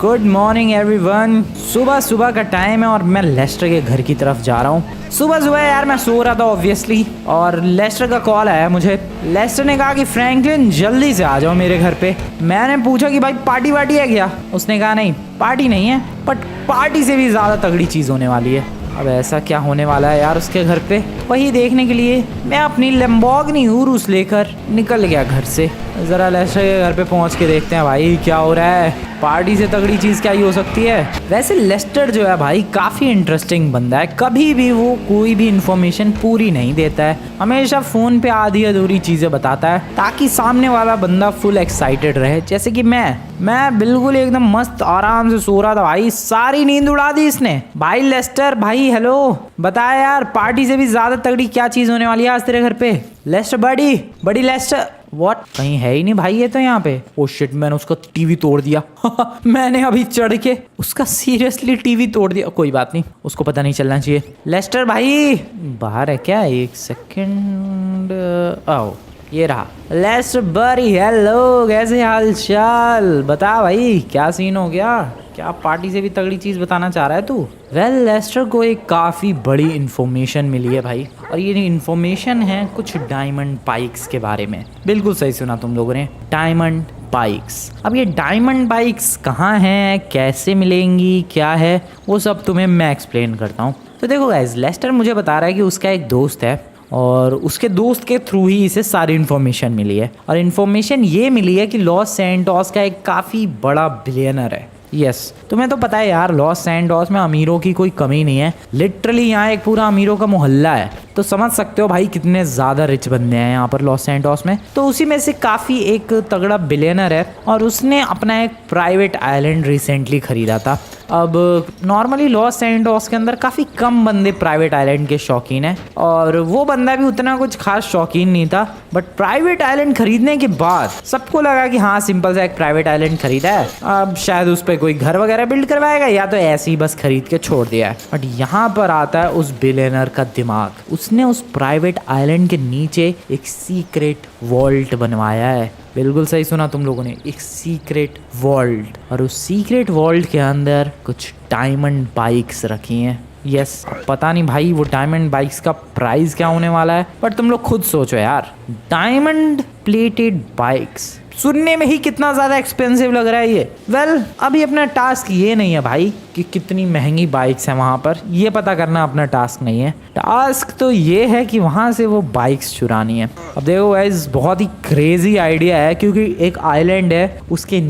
Good morning everyone. सुबह सुबह का टाइम है और मैं लेस्टर के घर की तरफ जा रहा हूँ। सुबह सुबह यार मैं सो रहा था ऑब्वियसली, और लेस्टर का कॉल आया मुझे। लेस्टर ने कहा कि फ्रैंकलिन जल्दी से आ जाओ मेरे घर पे। मैंने पूछा कि भाई पार्टी वार्टी है क्या? उसने कहा नहीं पार्टी नहीं है, बट पार्टी से भी ज़्यादा तगड़ी चीज़ होने वाली है। अब ऐसा क्या होने वाला है यार उसके घर पे, वही देखने के लिए मैं अपनी लैम्बोर्गिनी उरुस लेकर निकल गया घर से। ज़रा लेस्टर के घर पे पहुंच के देखते हैं भाई क्या हो रहा है। पार्टी से तगड़ी चीज़ क्या ही हो सकती है। वैसे लेस्टर जो है भाई काफ़ी इंटरेस्टिंग बंदा है। कभी भी वो कोई भी इन्फॉर्मेशन पूरी नहीं देता है, हमेशा फ़ोन पे आधी अधूरी चीज़ें बताता है ताकि सामने वाला बंदा फुल एक्साइटेड रहे। जैसे कि मैं बिल्कुल एकदम मस्त आराम से सो रहा था भाई, सारी नींद उड़ा दी इसने। भाई लेस्टर भाई हेलो, बता यार पार्टी से भी ज़्यादा तगड़ी क्या चीज़ होने वाली है आज तेरे घर पे? लेस्टर बड़ी लेस्टर व्हाट, कहीं है ही नहीं भाई ये तो यहाँ पे। ओ शिट, मैंने उसका टीवी तोड़ दिया मैंने अभी चढ़ के उसका सीरियसली टीवी तोड़ दिया। कोई बात नहीं, उसको पता नहीं चलना चाहिए। लेस्टर भाई बाहर है क्या? एक सेकंड, आओ ये रहा। लेस्टर बड़ी हेलो, कैसे हाल चाल? बता भाई क्या सीन हो गया? क्या पार्टी से भी तगड़ी चीज़ बताना चाह रहा है तू? वेल लेस्टर को एक काफ़ी बड़ी इन्फॉर्मेशन मिली है भाई, और ये इन्फॉर्मेशन है कुछ डायमंड बाइक्स के बारे में। बिल्कुल सही सुना तुम लोगों ने, डायमंड बाइक्स। अब ये डायमंड बाइक्स कहाँ हैं, कैसे मिलेंगी, क्या है, वो सब तुम्हें मैं एक्सप्लेन करता हूँ। तो देखो गाइस, लेस्टर मुझे बता रहा है कि उसका एक दोस्त है और उसके दोस्त के थ्रू ही इसे सारी इन्फॉर्मेशन मिली है। और इन्फॉर्मेशन ये मिली है कि लॉस सैंटोस का एक काफ़ी बड़ा बिलियनर है। यस, तुम्हें तो पता है यार लॉस सैंटोस में अमीरों की कोई कमी नहीं है। लिटरली यहाँ एक पूरा अमीरों का मोहल्ला है, तो समझ सकते हो भाई कितने ज़्यादा रिच बंदे हैं यहाँ पर लॉस सैंटोस में। तो उसी में से काफ़ी एक तगड़ा बिलियनर है और उसने अपना एक प्राइवेट आइलैंड रिसेंटली ख़रीदा था। अब नॉर्मली लॉस सैंटोस के अंदर काफ़ी कम बंदे प्राइवेट आइलैंड के शौकीन हैं, और वो बंदा भी उतना कुछ खास शौकीन नहीं था। बट प्राइवेट आइलैंड खरीदने के बाद सबको लगा कि हाँ सिंपल सा एक प्राइवेट आइलैंड खरीदा है, अब शायद उस पर कोई घर वगैरह बिल्ड करवाएगा या तो ऐसे ही बस खरीद के छोड़ दिया है। बट यहाँ पर आता है उस बिलियनर का दिमाग। उसने उस प्राइवेट आइलैंड के नीचे एक सीक्रेट वॉल्ट बनवाया है। बिल्कुल सही सुना तुम लोगों ने, एक सीक्रेट वॉल्ट। और उस सीक्रेट वॉल्ट के अंदर कुछ डायमंड बाइक्स रखी हैं। यस, पता नहीं भाई वो डायमंड बाइक्स का प्राइस क्या होने वाला है, बट तुम लोग खुद सोचो यार, डायमंड प्लेटेड बाइक्स सुनने में ही कितना ज़्यादा एक्सपेंसिव लग रहा है ये। वेल अभी अपना टास्क ये नहीं है भाई कि कितनी महंगी बाइक्स हैं वहाँ पर, ये पता करना अपना टास्क नहीं है। टास्क तो ये है कि वहाँ से वो बाइक्स चुरानी है। अब देखो गाइस, बहुत ही क्रेजी आइडिया है, क्योंकि एक आइलैंड है, उसके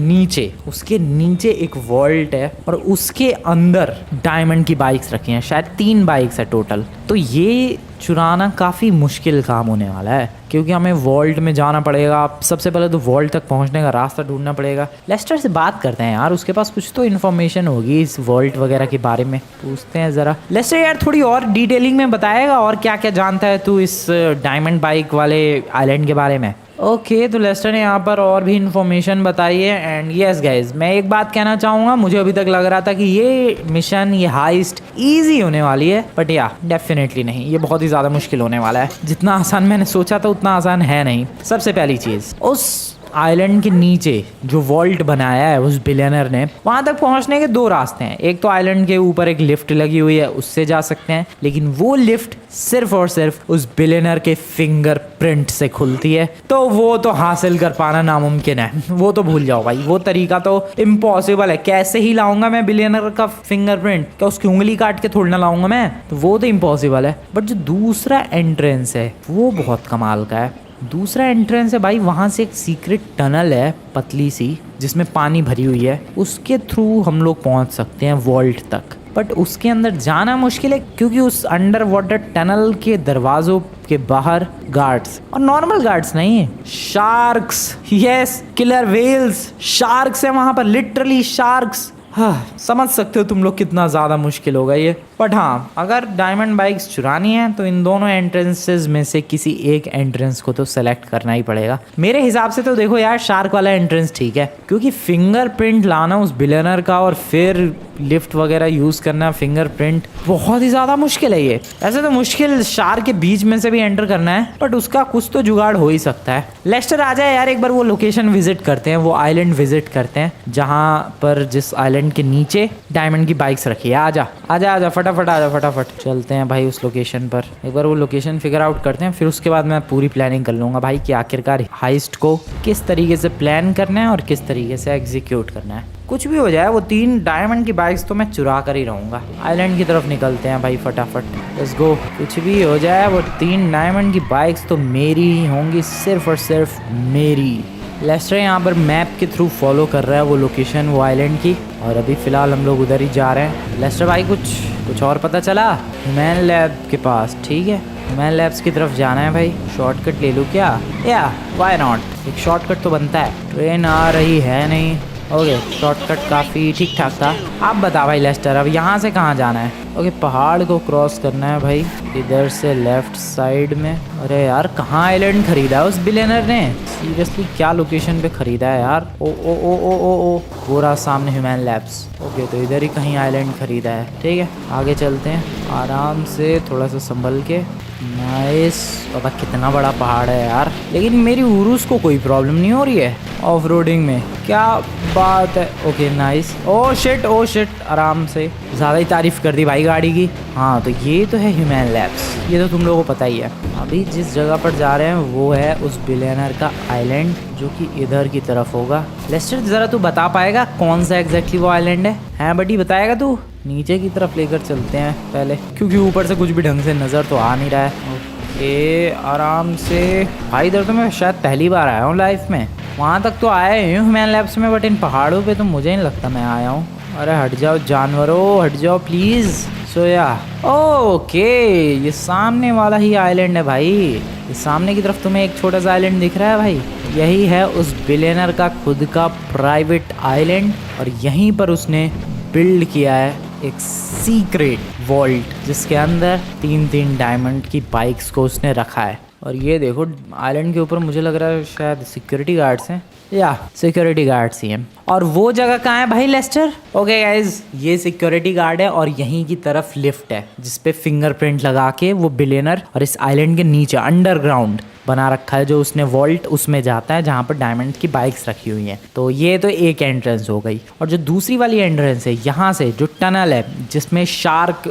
नीचे एक वॉल्ट है और उसके अंदर डायमंड की बाइक्स रखी हैं। शायद 3 बाइक्स है टोटल। तो ये चुराना काफ़ी मुश्किल काम होने वाला है, क्योंकि हमें वॉल्ट में जाना पड़ेगा। सबसे पहले तो वॉल्ट तक पहुंचने का रास्ता ढूंढना पड़ेगा। लेस्टर से बात करते हैं यार, उसके पास कुछ तो इन्फॉर्मेशन होगी इस वॉल्ट वगैरह के बारे में। पूछते हैं ज़रा। लेस्टर यार थोड़ी और डिटेलिंग में बताएगा और क्या क्या जानता है तू इस डायमंड बाइक वाले आइलैंड के बारे में? ओके, तो लेस्टर ने यहाँ पर और भी इन्फॉर्मेशन बताई है। एंड यस गाइज, मैं एक बात कहना चाहूँगा, मुझे अभी तक लग रहा था कि ये मिशन, ये हाइस्ट इजी होने वाली है, बट या डेफिनेटली नहीं, ये बहुत ही ज़्यादा मुश्किल होने वाला है। जितना आसान मैंने सोचा था उतना आसान है नहीं। सबसे पहली चीज़, उस आइलैंड के नीचे जो वॉल्ट बनाया है उस बिलियनर ने, वहाँ तक पहुँचने के 2 रास्ते हैं। एक तो आइलैंड के ऊपर एक लिफ्ट लगी हुई है, उससे जा सकते हैं, लेकिन वो लिफ्ट सिर्फ और सिर्फ उस बिलियनर के फिंगरप्रिंट से खुलती है, तो वो तो हासिल कर पाना नामुमकिन है। वो तो भूल जाओ भाई, वो तरीका तो इम्पॉसिबल है। कैसे ही लाऊंगा मैं बिलियनर का फिंगरप्रिंट? क्या उसकी उंगली काट के थोड़ी ना लाऊंगा मैं? तो वो तो इम्पॉसिबल है। बट जो दूसरा एंट्रेंस है वो बहुत कमाल का है। दूसरा एंट्रेंस है भाई, वहाँ से एक सीक्रेट टनल है पतली सी, जिसमें पानी भरी हुई है। उसके थ्रू हम लोग पहुँच सकते हैं वॉल्ट तक। बट उसके अंदर जाना मुश्किल है, क्योंकि उस अंडर वाटर टनल के दरवाजों के बाहर गार्ड्स, और नॉर्मल गार्ड्स नहीं, sharks. Yes, killer whales, sharks है वहाँ पर, लिटरली शार्क्स। हाँ, समझ सकते हो तुम लोग कितना ज़्यादा मुश्किल होगा ये। बट हाँ, अगर डायमंड बाइक्स चुरानी है तो इन दोनों एंट्रेंसेस में से किसी एक एंट्रेंस को तो सेलेक्ट करना ही पड़ेगा। मेरे हिसाब से तो देखो यार, शार्क वाला एंट्रेंस ठीक है, क्योंकि फिंगरप्रिंट लाना उस बिलियनर का और फिर लिफ्ट वगैरह यूज़ करना, फिंगरप्रिंट बहुत ही ज़्यादा मुश्किल है ये। ऐसे तो मुश्किल शार्क के बीच में से भी एंटर करना है, बट उसका कुछ तो जुगाड़ हो ही सकता है। लेस्टर आ जाए यार, एक बार वो लोकेशन विजिट करते हैं, वो आइलैंड विजिट करते हैं जहाँ पर जिस आइलैंड के नीचे डायमंड की बाइक्स रखी है। आजा आजा आजा फटाफट आजा फटाफट चलते हैं भाई उस लोकेशन पर। एक बार वो लोकेशन फिगर आउट करते हैं, फिर उसके बाद मैं पूरी प्लानिंग कर लूँगा भाई कि आखिरकार हाइस्ट को किस तरीके से प्लान करना है और किस तरीके से एग्जीक्यूट करना है। कुछ भी हो जाए वो 3 डायमंड की बाइक्स तो मैं चुरा कर ही रहूँगा। आइलैंड की तरफ निकलते हैं भाई फटाफट, लेट्स गो। कुछ भी हो जाए वो 3 डायमंड की बाइक्स तो मेरी ही होंगी, सिर्फ और सिर्फ मेरी। लेस्टर यहाँ पर मैप के थ्रू फॉलो कर रहा है वो लोकेशन, वो आइलैंड की, और अभी फ़िलहाल हम लोग उधर ही जा रहे हैं। लेस्टर भाई कुछ और पता चला? ह्यूमन लैब के पास, ठीक है ह्यूमन लैब्स की तरफ जाना है भाई। शॉर्टकट ले लूँ क्या? या वाई नॉट, एक शॉर्टकट तो बनता है। ट्रेन आ रही है नहीं, ओके शॉर्टकट काफ़ी ठीक ठाक था। आप बता भाई लेस्टर, अब यहाँ से कहाँ जाना है? ओके पहाड़ को क्रॉस करना है भाई, इधर से लेफ्ट साइड में। अरे यार कहाँ आइलैंड खरीदा है उस बिलियनर ने? सीरियसली क्या लोकेशन पे खरीदा है यार? ओ ओ ओ ओ ओ ओ वो रहा सामने ह्यूमन लैब्स। ओके तो इधर ही कहीं आइलैंड खरीदा है, ठीक है आगे चलते हैं आराम से, थोड़ा सा संभल के। नाइस। बाबा कितना बड़ा पहाड़ है यार, लेकिन मेरी उरूस को कोई प्रॉब्लम नहीं हो रही है ऑफ रोडिंग में, क्या बात है। Okay nice. ओ शिट आराम से, ज़्यादा ही तारीफ कर दी भाई गाड़ी की। हाँ तो ये तो है ह्यूमन लैब्स, ये तो तुम लोगों को पता ही है। अभी जिस जगह पर जा रहे हैं वो है उस बिलियनर का आइलैंड, जो कि इधर की तरफ होगा। लेस्टर ज़रा तू बता पाएगा कौन सा एग्जैक्टली वो आइलैंड है? हाँ बडी बताएगा तू? नीचे की तरफ लेकर चलते हैं पहले, क्योंकि ऊपर से कुछ भी ढंग से नज़र तो आ नहीं रहा है। ओके आराम से भाई, इधर तो मैं शायद पहली बार आया हूँ लाइफ में। वहाँ तक तो आया ही हूँ ह्यूमन लैब्स में, बट इन पहाड़ों पे तो मुझे नहीं लगता मैं आया हूँ। अरे हट जाओ जानवरों, हट जाओ प्लीज़। सोया ओके, ये सामने वाला ही आइलैंड है भाई। ये सामने की तरफ तुम्हें एक छोटा सा आइलैंड दिख रहा है भाई, यही है उस बिलियनर का खुद का प्राइवेट आइलैंड, और यहीं पर उसने बिल्ड किया है एक सीक्रेट वॉल्ट, जिसके अंदर 3 डायमंड की बाइक्स को उसने रखा है। और ये देखो आइलैंड के ऊपर मुझे लग रहा है शायद सिक्योरिटी गार्ड्स हैं, या सिक्योरिटी गार्ड्स ही हैं। और वो जगह कहाँ है भाई लेस्टर? ओके गाइज, ये सिक्योरिटी गार्ड है और यहीं की तरफ लिफ्ट है जिसपे फिंगरप्रिंट लगा के वो बिलियनर और इस आइलैंड के नीचे अंडरग्राउंड बना रखा है जो उसने वॉल्ट, उसमें जाता है जहाँ पर डायमंड की बाइक्स रखी हुई हैं। तो ये तो एक एंट्रेंस हो गई, और जो दूसरी वाली एंट्रेंस है यहाँ से जो टनल है जिसमें शार्क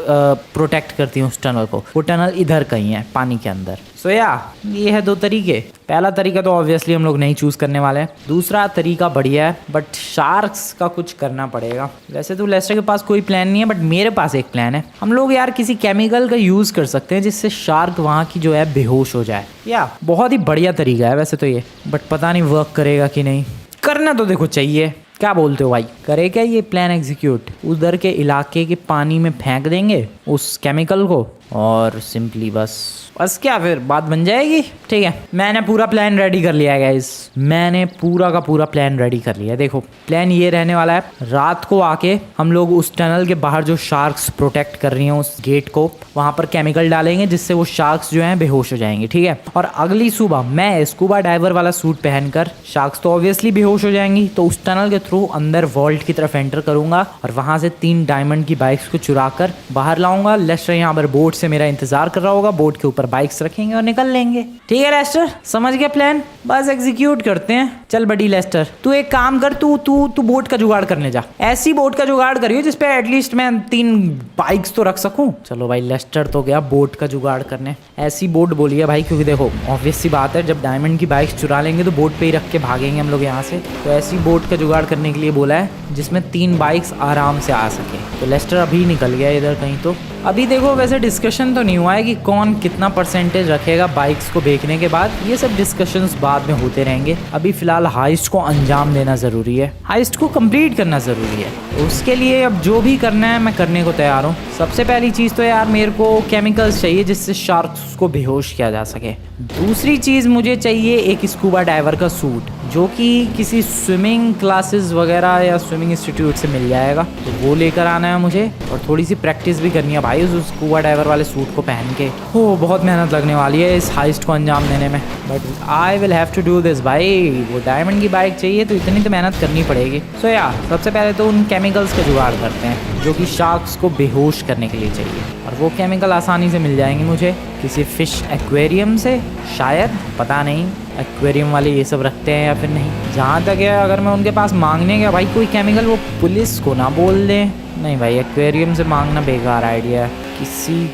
प्रोटेक्ट करती है उस टनल को, वो टनल इधर कहीं है पानी के अंदर। सो ये है 2 तरीके। पहला तरीका तो ऑब्वियसली हम लोग नहीं चूज़ करने वाले हैं, दूसरा तरीका बढ़िया है बट शार्क्स का कुछ करना पड़ेगा। वैसे तो लेस्टर के पास कोई प्लान नहीं है, बट मेरे पास एक प्लान है। हम लोग यार किसी केमिकल का यूज़ कर सकते हैं जिससे शार्क वहाँ की जो है बेहोश हो जाए। या बहुत ही बढ़िया तरीका है वैसे तो ये, बट पता नहीं वर्क करेगा कि नहीं। करना तो देखो चाहिए, क्या बोलते हो भाई? करे क्या ये प्लान एग्जीक्यूट? उधर के इलाके के पानी में फेंक देंगे उस केमिकल को, और सिंपली बस क्या फिर बात बन जाएगी। ठीक है, मैंने पूरा प्लान रेडी कर लिया है गाइस, मैंने पूरा का पूरा प्लान रेडी कर लिया है। देखो प्लान ये रहने वाला है, रात को आके हम लोग उस टनल के बाहर जो शार्क्स प्रोटेक्ट कर रही हैं उस गेट को, वहां पर केमिकल डालेंगे जिससे वो शार्क्स जो हैं बेहोश हो जाएंगे। ठीक है, और अगली सुबह मैं स्कूबा डाइवर वाला सूट पहनकर, शार्क्स तो ऑब्वियसली बेहोश हो जाएंगी, तो उस टनल के थ्रू अंदर वॉल्ट की तरफ एंटर करूंगा और वहां से 3 डायमंड की बाइक्स को चुरा कर बाहर लाऊंगा। लेस्टर यहाँ पर बोट से मेरा इंतजार कर रहा होगा, बोट के ऊपर बाइक्स रखेंगे और निकल लेंगे। ठीक है लेस्टर, समझ गया प्लान? बस एग्जीक्यूट करते हैं। चल बड़ी लेस्टर, तू एक काम कर, तू बोट का जुगाड़ करने जा। ऐसी बोट का जुगाड़ करियो जिसपे एटलीस्ट मैं 3 बाइक्स तो रख सकूं। चलो भाई, लेस्टर तो गया बोट का जुगाड़ करने। ऐसी बोट बोली है भाई, क्योंकि देखो ऑब्वियस सी बात है, जब डायमंड की बाइक्स चुरा लेंगे तो बोट पे ही रख के भागेंगे हम लोग यहाँ से। तो ऐसी बोट का जुगाड़ करने के लिए बोला है जिसमें 3 बाइक्स आराम से आ सके। तो लेस्टर अभी निकल गया इधर कहीं। तो अभी देखो वैसे डिस्कशन तो नहीं हुआ है कि कौन कितना परसेंटेज रखेगा बाइक्स को बेचने के बाद, ये सब डिस्कशंस बाद में होते रहेंगे। अभी फिलहाल हाइस्ट को अंजाम देना ज़रूरी है, हाइस्ट को कंप्लीट करना ज़रूरी है। उसके लिए अब जो भी करना है मैं करने को तैयार हूँ। सबसे पहली चीज़ तो यार मेरे को केमिकल्स चाहिए जिससे शार्क्स को बेहोश किया जा सके। दूसरी चीज़ मुझे चाहिए एक स्कूबा डाइवर का सूट जो कि किसी स्विमिंग क्लासेस वगैरह या स्विमिंग इंस्टीट्यूट से मिल जाएगा, तो वो लेकर आना है मुझे। और थोड़ी सी प्रैक्टिस भी करनी है भाई उस स्कूबा डाइवर वाले सूट को पहन के। हो बहुत मेहनत लगने वाली है इस हाइस्ट को अंजाम देने में, but I will have to do this भाई। वो डायमंड की बाइक चाहिए तो इतनी तो मेहनत करनी पड़ेगी। सो या सबसे पहले तो उन केमिकल्स का जुगाड़ करते हैं जो कि शार्क्स को बेहोश करने के लिए चाहिए, और वो केमिकल आसानी से मिल जाएंगे मुझे किसी फिश एक्वेरियम से शायद, पता नहीं एक्वेरियम वाले ये सब रखते हैं या फिर नहीं। जहाँ तक है अगर मैं उनके पास मांगने गया भाई कोई केमिकल, वो पुलिस को ना बोल दें। नहीं भाई एक्वेरियम से मांगना बेकार आइडिया है,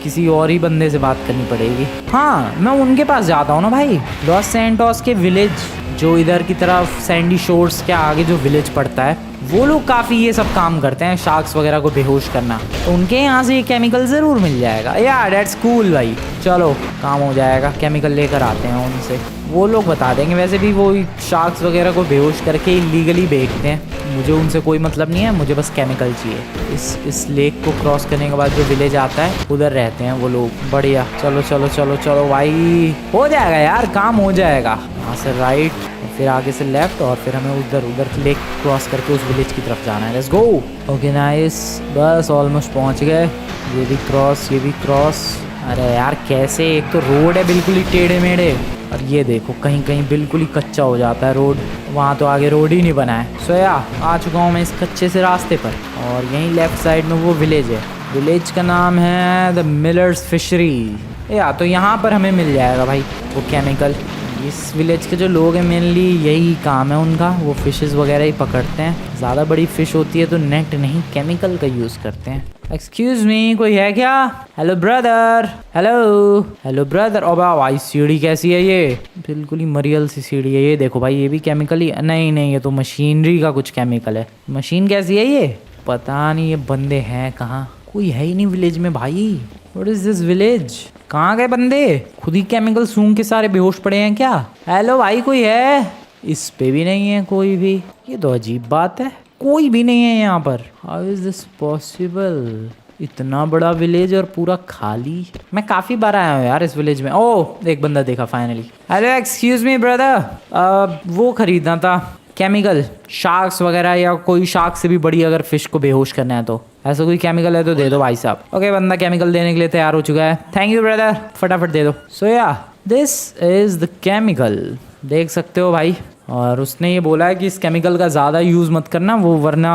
किसी और ही बंदे से बात करनी पड़ेगी। हाँ मैं उनके पास जाता हूँ ना भाई, लॉस सैंटोस के विलेज जो इधर की तरफ सैंडी शोर्स के आगे जो विलेज पड़ता है, वो लोग काफ़ी ये सब काम करते हैं, शार्क्स वगैरह को बेहोश करना। तो उनके यहाँ से ये केमिकल ज़रूर मिल जाएगा। यार दैट्स कूल भाई, चलो काम हो जाएगा। केमिकल लेकर आते हैं उनसे, वो लोग बता देंगे। वैसे भी वो शार्क्स वगैरह को बेहोश करके इलीगली बेचते हैं, मुझे उनसे कोई मतलब नहीं है, मुझे बस केमिकल चाहिए। इस लेक को क्रॉस करने के बाद जो विलेज आता है उधर रहते हैं वो लोग। बढ़िया, चलो चलो चलो चलो भाई, हो जाएगा यार, काम हो जाएगा। यहाँ से राइट, फिर आगे से लेफ्ट, और फिर हमें उधर लेक क्रॉस करके उस विलेज की तरफ जाना है। Let's go. ओके नाइस, बस ऑलमोस्ट पहुँच गए। ये भी क्रॉस, ये भी क्रॉस। अरे यार कैसे, एक तो रोड है बिल्कुल ही टेढ़े मेढ़े, और ये देखो कहीं कहीं बिल्कुल ही कच्चा हो जाता है रोड, वहाँ तो आगे रोड ही नहीं बना है। सो या आ चुका हूँ मैं इस कच्चे से रास्ते पर, और यहीं लेफ्ट साइड में वो विलेज है। विलेज का नाम है द मिलर्स फिशरी। या तो यहाँ पर हमें मिल जाएगा भाई वो केमिकल। इस विलेज के जो लोग हैं मेनली यही काम है उनका, वो फिशेस वगैरह ही पकड़ते हैं। ज़्यादा बड़ी फिश होती है तो नेट नहीं, केमिकल का यूज़ करते हैं। एक्सक्यूज मी, कोई है क्या? Hello brother, hello hello brother. ओ भाई सीढ़ी कैसी है ये, बिल्कुल ही मरियल सी सीढ़ी है। ये देखो भाई, ये भी केमिकल ही, नहीं नहीं ये तो मशीनरी का कुछ केमिकल है। मशीन कैसी है ये, पता नहीं। ये बंदे हैं कहाँ, कोई है ही नहीं विलेज में भाई। व्हाट इज दिस विलेज, कहाँ गए बंदे? खुद ही केमिकल सूंघ के सारे बेहोश पड़े हैं क्या? हेलो भाई कोई है? इस पे भी नहीं है कोई भी, ये तो अजीब बात है, कोई भी नहीं है यहाँ पर। हाउ इज दिस पॉसिबल, इतना बड़ा विलेज और पूरा खाली। मैं काफ़ी बार आया हूँ यार इस विलेज में। ओह एक बंदा देखा finally. Hello excuse me brother, वो खरीदना था केमिकल, शार्क्स वगैरह या कोई शार्क से भी बड़ी अगर फिश को बेहोश करना है तो ऐसा कोई केमिकल है तो दे दो भाई साहब। ओके बंदा केमिकल देने के लिए तैयार हो चुका है। थैंक यू ब्रदर, फटाफट दे दो। सो या दिस इज़ द केमिकल, देख सकते हो भाई। और उसने ये बोला है कि इस केमिकल का ज़्यादा यूज़ मत करना, वो वरना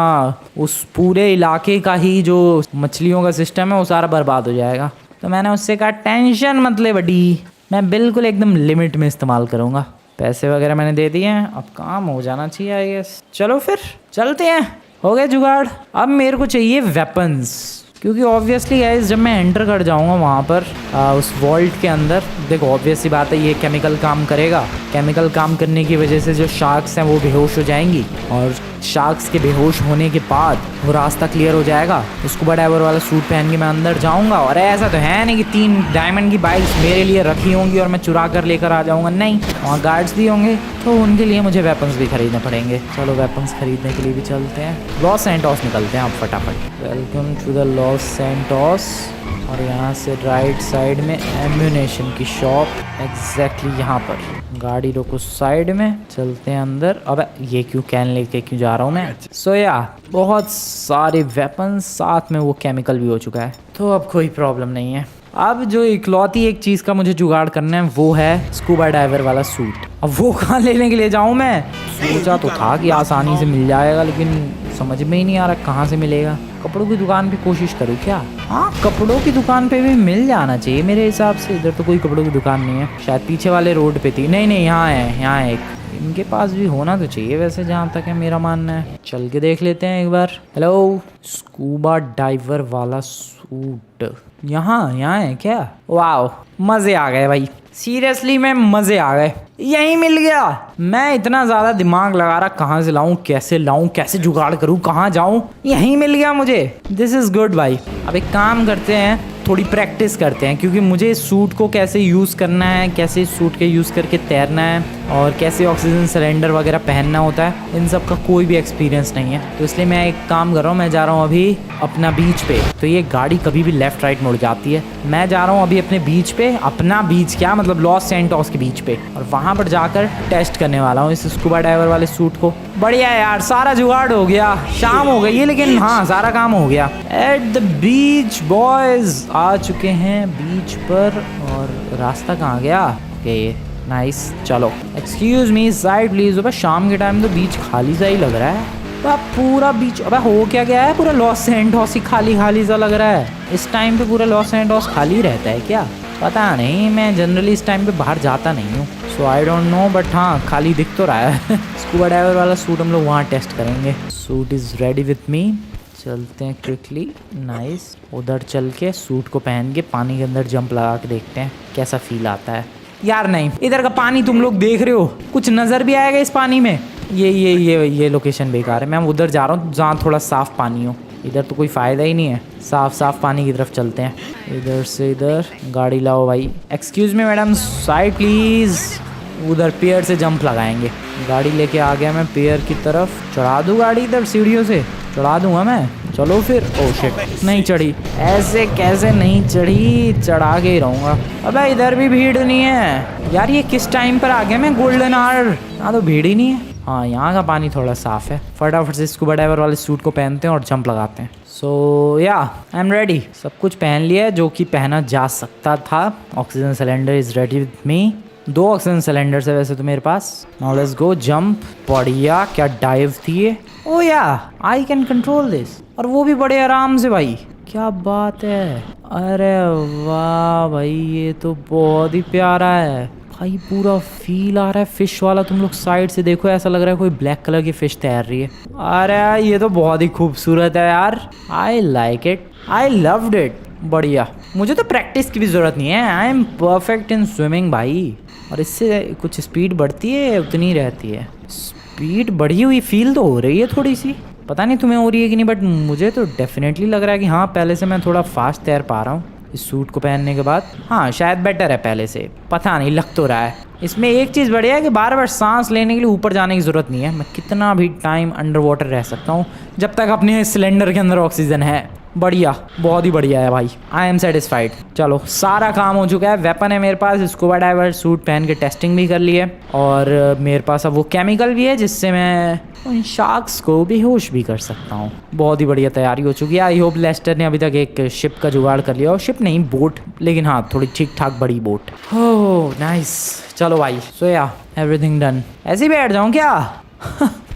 उस पूरे इलाके का ही जो मछलियों का सिस्टम है वो सारा बर्बाद हो जाएगा। तो मैंने उससे कहा टेंशन मत ले बड़ी, मैं बिल्कुल एकदम लिमिट में इस्तेमाल करूँगा। पैसे वगैरह मैंने दे दिए हैं, अब काम हो जाना चाहिए आई गेस। चलो फिर चलते हैं, हो गया जुगाड़। अब मेरे को चाहिए वेपन्स, क्योंकि ऑब्वियसली गाइस जब मैं एंटर कर जाऊंगा वहाँ पर उस वॉल्ट के अंदर, देखो ऑब्वियस सी बात है ये केमिकल काम करेगा। केमिकल काम करने की वजह से जो शार्क्स हैं वो बेहोश हो जाएंगी, और शार्क्स के बेहोश होने के बाद वो रास्ता क्लियर हो जाएगा। स्कूबा डाइवर वाला सूट पहन के मैं अंदर जाऊंगा, और ऐसा तो है नहीं कि 3 डायमंड की बाइक्स मेरे लिए रखी होंगी और मैं चुरा कर लेकर आ जाऊंगा, नहीं, वहाँ गार्ड्स भी होंगे, तो उनके लिए मुझे वेपन्स भी खरीदने पड़ेंगे। चलो वेपन्स खरीदने के लिए भी चलते हैं, लॉस सैंटोस निकलते हैं अब फटाफट। Welcome to the Los Santos, और यहाँ से राइट साइड में एम्यूनेशन की शॉप, एग्जैक्टली यहाँ पर। गाड़ी रोको साइड में, चलते हैं अंदर। अब ये क्यों कैन लेके क्यों जा रहा हूँ मैं? सो या बहुत सारे वेपन्स, साथ में वो केमिकल भी हो चुका है, तो अब कोई प्रॉब्लम नहीं है। अब जो इकलौती एक चीज़ का मुझे जुगाड़ करना है वो है स्कूबा डाइवर वाला सूट। अब वो कहाँ लेने के लिए जाऊँ मैं? सोचा तो था कि आसानी से मिल जाएगा, लेकिन समझ में ही नहीं आ रहा कहाँ से मिलेगा। कपड़ों की दुकान पे कोशिश करूँ क्या? हाँ कपड़ों की दुकान पे भी मिल जाना चाहिए मेरे हिसाब से। इधर तो कोई कपड़ों की दुकान नहीं है, शायद पीछे वाले रोड पे थी। नहीं नहीं यहाँ है, यहाँ है एक, इनके पास भी होना तो चाहिए वैसे, जहाँ तक है मेरा मानना है। चल के देख लेते हैं एक बार। हेलो, स्कूबा डाइवर वाला सूट यहाँ है क्या? वाह मज़े आ गए भाई, सीरियसली में मज़े आ गए, यहीं मिल गया। मैं इतना ज़्यादा दिमाग लगा रहा कहाँ से लाऊं, कैसे जुगाड़ करूं, कहाँ जाऊं, यहीं मिल गया मुझे। दिस इज़ गुड भाई। अब एक काम करते हैं, थोड़ी प्रैक्टिस करते हैं, क्योंकि मुझे इस सूट को कैसे यूज़ करना है, कैसे इस सूट के यूज़ करके तैरना है और कैसे ऑक्सीजन सिलेंडर वगैरह पहनना होता है, इन सब का कोई भी एक्सपीरियंस नहीं है। तो इसलिए मैं एक काम कर रहा हूँ, मैं जा रहा हूँ अभी अपना बीच पे। तो ये गाड़ी कभी भी लेफ्ट राइट मुड़ जाती है। मैं जा रहा हूँ अभी अपने बीच पे, अपना बीच क्या मतलब लॉस सैंटोस के बीच पे, और वहाँ पर जाकर टेस्ट करने वाला हूँ इस स्कूबा डाइवर वाले सूट को। बढ़िया यार, सारा जुगाड़ हो गया। शाम हो गई है लेकिन हाँ सारा काम हो गया। एट द बीच बॉयज आ चुके हैं बीच पर। और रास्ता कहाँ गया? ओके नाइस, चलो एक्सक्यूज मी साइड प्लीज। अब शाम के टाइम तो बीच खाली सा ही लग रहा है। अब पूरा बीच अब हो क्या गया है, पूरा लॉस सैंटोस ही खाली खाली सा लग रहा है। इस टाइम पे पूरा लॉस सैंटोस खाली रहता है क्या? पता नहीं, मैं जनरली इस टाइम पे बाहर जाता नहीं हूँ, सो आई डोंट नो, बट हाँ खाली दिख तो रहा है। स्कूबा डाइवर वाला सूट हम लोग वहाँ टेस्ट करेंगे। सूट इज़ रेडी विथ मी, चलते हैं क्विकली। नाइस, उधर चल के सूट को पहन के पानी के अंदर जंप लगा के देखते हैं कैसा फील आता है। यार नहीं, इधर का पानी तुम लोग देख रहे हो, कुछ नज़र भी आएगा इस पानी में? ये लोकेशन बेकार है। मैं उधर जा रहा हूँ जहाँ थोड़ा साफ़ पानी हो। इधर तो कोई फ़ायदा ही नहीं है, साफ पानी की तरफ चलते हैं। इधर से इधर गाड़ी लाओ भाई। Excuse me madam, side please. उधर पियर से जंप लगाएंगे। गाड़ी लेके आ गया मैं पियर की तरफ। चढ़ा दूँ गाड़ी इधर सीढ़ियों से? चढ़ा दूँगा मैं, चलो फिर। ओह शिट, नहीं चढ़ी। ऐसे कैसे नहीं चढ़ी? चढ़ा के ही रहूँगा। अबे इधर भी भीड़ नहीं है यार, ये किस टाइम पर आ गया मैं गोल्डन आवर? यहाँ तो भीड़ ही नहीं है। हाँ यहाँ का पानी थोड़ा साफ़ है। फटाफट से स्कूबा डाइवर वाले सूट को पहनते हैं और जंप लगाते हैं। सो या आई एम रेडी। सब कुछ पहन लिया है जो कि पहना जा सकता था। Oxygen cylinder is ready with me. 2 oxygen cylinders है वैसे तो मेरे पास। Now let's go jump. बढ़िया, क्या डाइव थी ये। ओ या आई कैन कंट्रोल दिस, और वो भी बड़े आराम से भाई। क्या बात है, अरे वाह भाई, ये तो बहुत ही प्यारा है भाई। पूरा फील आ रहा है फिश वाला। तुम लोग साइड से देखो, ऐसा लग रहा है कोई ब्लैक कलर की फिश तैर रही है। अरे ये तो बहुत ही खूबसूरत है यार। I like it, I loved it. बढ़िया, मुझे तो प्रैक्टिस की भी ज़रूरत नहीं है। I am perfect in swimming भाई। और इससे कुछ स्पीड बढ़ती है, उतनी रहती है। स्पीड बढ़ी हुई फील तो हो रही है थोड़ी सी, पता नहीं तुम्हें हो रही है कि नहीं, बट मुझे तो डेफिनेटली लग रहा है कि हाँ पहले से मैं थोड़ा फास्ट तैर पा रहा हूँ इस सूट को पहनने के बाद। हाँ शायद बेटर है पहले से, पता नहीं, लग तो रहा है। इसमें एक चीज़ बढ़िया है कि बार बार सांस लेने के लिए ऊपर जाने की ज़रूरत नहीं है। मैं कितना भी टाइम अंडर वाटर रह सकता हूँ जब तक अपने सिलेंडर के अंदर ऑक्सीजन है। बढ़िया, बहुत ही बढ़िया है भाई। I am satisfied. चलो सारा काम हो चुका है। वेपन है मेरे पास, स्कूबा डाइवर सूट पहन के टेस्टिंग भी कर ली है। और मेरे पास अब वो केमिकल भी है जिससे मैं उन शार्क्स को बेहोश भी कर सकता हूँ। बहुत ही बढ़िया तैयारी हो चुकी है। आई होप लेस्टर ने अभी तक एक शिप का जुगाड़ कर लिया हो। शिप नहीं, बोट, लेकिन हाँ थोड़ी ठीक ठाक बड़ी बोट। ओह नाइस, चलो भाई। सो या एवरीथिंग डन। ऐसे ही बैठ जाऊँ क्या?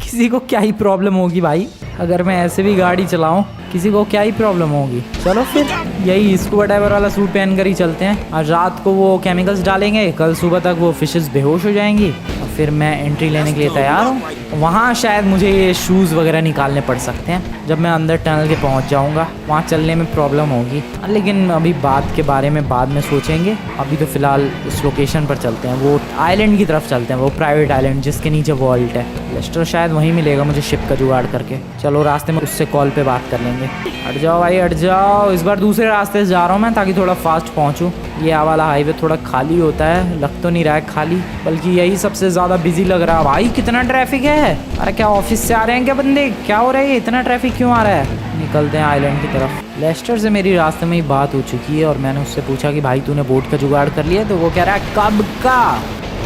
किसी को क्या ही प्रॉब्लम होगी भाई अगर मैं ऐसे भी गाड़ी चलाऊं? किसी को क्या ही प्रॉब्लम होगी? चलो फिर यही स्कूबा डाइवर वाला सूट पहन कर ही चलते हैं। आज रात को वो केमिकल्स डालेंगे, कल सुबह तक वो फिशेस बेहोश हो जाएंगी, और फिर मैं एंट्री लेने के लिए तैयार हूँ। वहाँ शायद मुझे ये शूज़ वगैरह निकालने पड़ सकते हैं जब मैं अंदर टनल के पहुँच जाऊँगा। वहाँ चलने में प्रॉब्लम होगी, लेकिन अभी बात के बारे में बाद में सोचेंगे। अभी तो फ़िलहाल इस लोकेशन पर चलते हैं, वो आइलैंड की तरफ चलते हैं, वो प्राइवेट आइलैंड जिसके नीचे वॉल्ट है। लेस्टर शायद वहीं मिलेगा मुझे शिप का जुगाड़ करके। चलो रास्ते में उससे कॉल पे बात कर लेंगे। हट जाओ भाई, हट जाओ। इस बार दूसरे रास्ते से जा रहा हूँ मैं ताकि थोड़ा फास्ट पहुँचूँ। ये वाला हाईवे थोड़ा खाली होता है, लग तो नहीं रहा है खाली, बल्कि यही सबसे ज़्यादा बिजी लग रहा है। भाई कितना ट्रैफिक है। अरे क्या ऑफिस से आ रहे हैं क्या बंदे? क्या हो रहा है, इतना ट्रैफिक क्यों आ रहा है? निकलते हैं आइलैंड की तरफ। लेस्टर से मेरी रास्ते में ही बात हो चुकी है और मैंने उससे पूछा कि भाई तूने बोट का जुगाड़ कर लिया? तो वो कह रहा है कब का।